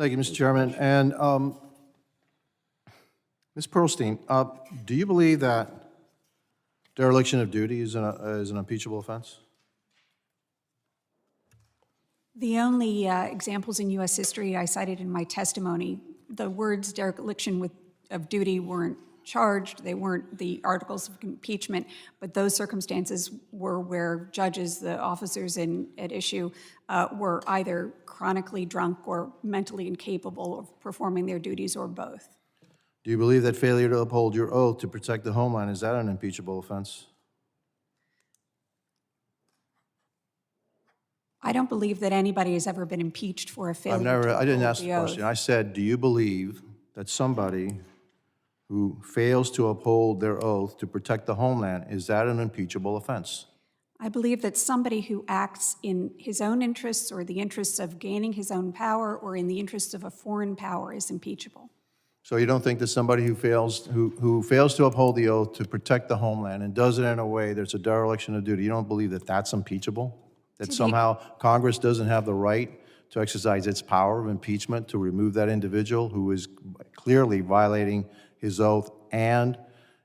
Thank you, Mr. Chairman. And Ms. Pearlstein, do you believe that dereliction of duty is an impeachable offense? The only examples in U.S. history I cited in my testimony, the words dereliction of duty weren't charged, they weren't the articles of impeachment, but those circumstances were where judges, the officers at issue, were either chronically drunk or mentally incapable of performing their duties, or both. Do you believe that failure to uphold your oath to protect the homeland, is that an impeachable offense? I don't believe that anybody has ever been impeached for a failure to I didn't uphold ask the the oath. question. I said, do you believe that somebody who fails to uphold their oath to protect the homeland, is that an impeachable offense? I believe that somebody who acts in his own interests or the interests of gaining his own power or in the interests of a foreign power is impeachable. So you don't think that somebody who fails to uphold the oath to protect the homeland and does it in a way that's a dereliction of duty, you don't believe that that's impeachable? That somehow Congress doesn't have the right to exercise its power of impeachment to remove that individual who is clearly violating his oath and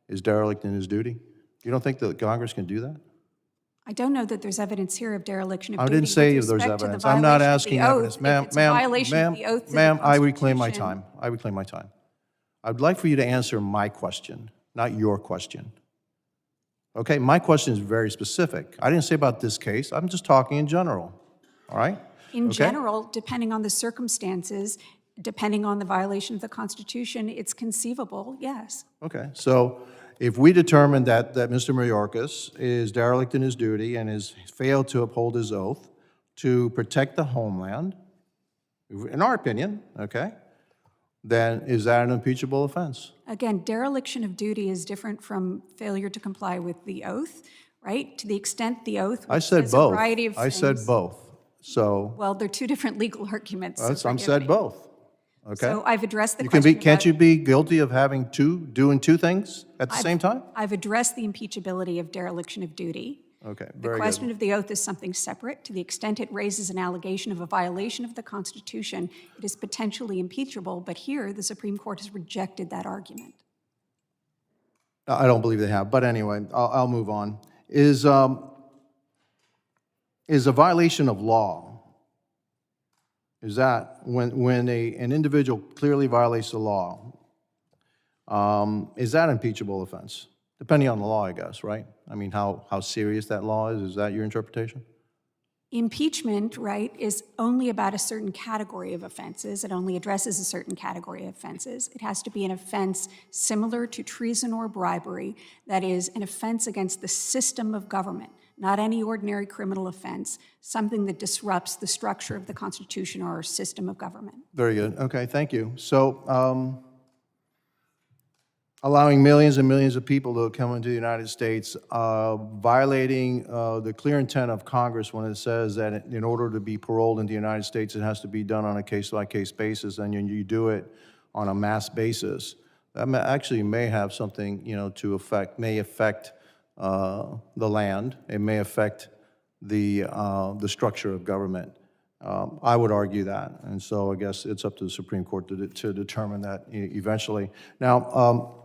is derelict in his duty? You don't think that Congress can do that? I don't know that there's evidence here of dereliction of I duty. didn't say with there's respect to the evidence. I'm not violation of asking the oath. evidence. Ma'am, If it's a violation of the oath to the ma'am, I reclaim my Constitution- time. I reclaim my time. I'd like for you to answer my question, not your question. Okay, my question is very specific. I didn't say about this case. I'm just talking in general, all right? In Okay? general, depending on the circumstances, depending on the violation of the Constitution, it's conceivable, yes. Okay, so if we determine that Mr. Mayorkas is derelict in his duty and has failed to uphold his oath to protect the homeland, in our opinion, okay, then is that an impeachable offense? Again, dereliction of duty is different from failure to comply with the oath, right? To the extent the oath, I which said says a both. variety of I said things- both. So, Well, they're two different legal arguments. so I forgive said me. both. Okay? So I've addressed the You can question be, can't about- you be guilty of having doing two things at the same time? I've addressed the impeachability of dereliction of duty. Okay, The very question good. of the oath is something separate. To the extent it raises an allegation of a violation of the Constitution, it is potentially impeachable, but here, the Supreme Court has rejected that argument. I don't believe they have, but anyway, I'll move on. Is a violation of law, is that when an individual clearly violates the law, is that an impeachable offense? Depending on the law, I guess, right? I mean, how serious that law is that your interpretation? Impeachment, right, is only about a certain category of offenses. It only addresses a certain category of offenses. It has to be an offense similar to treason or bribery, that is, an offense against the system of government, not any ordinary criminal offense, something that disrupts the structure of the Constitution or our system of government. Very good. Okay, thank you. So, allowing millions and millions of people to come into the United States, violating the clear intent of Congress when it says that in order to be paroled in the United States, it has to be done on a case-by-case basis, and you do it on a mass basis. That actually may have something, may affect the land. It may affect the structure of government. I would argue that, and so I guess it's up to the Supreme Court to determine that eventually. Now,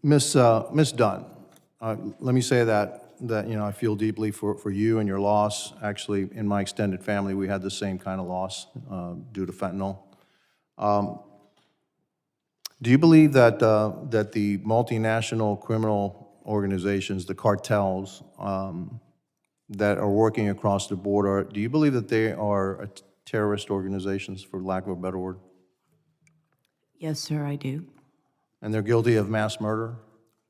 Ms. Dunn, let me say that I feel deeply for you and your loss. Actually, in my extended family, we had the same kind of loss due to fentanyl. Do you believe that the multinational criminal organizations, the cartels that are working across the border, do you believe that they are terrorist organizations, for lack of a better word? Yes, sir, I do. And they're guilty of mass murder?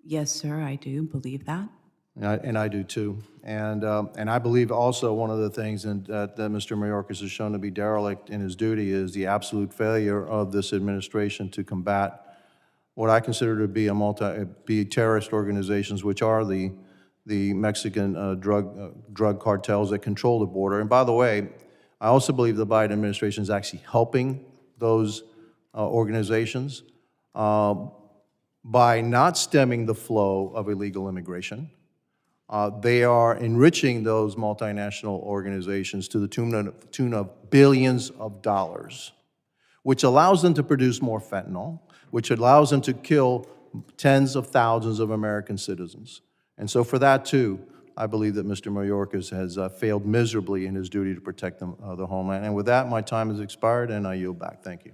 Yes, sir, I do believe that. And I do too. And I believe also one of the things that Mr. Mayorkas has shown to be derelict in his duty is the absolute failure of this administration to combat what I consider to be terrorist organizations, which are the Mexican drug cartels that control the border. And by the way, I also believe the Biden administration is actually helping those organizations by not stemming the flow of illegal immigration, They are enriching those multinational organizations to the tune of billions of dollars, which allows them to produce more fentanyl, which allows them to kill tens of thousands of American citizens. And so for that, too, I believe that Mr. Mayorkas has failed miserably in his duty to protect the homeland. And with that, my time has expired, and I yield back. Thank you.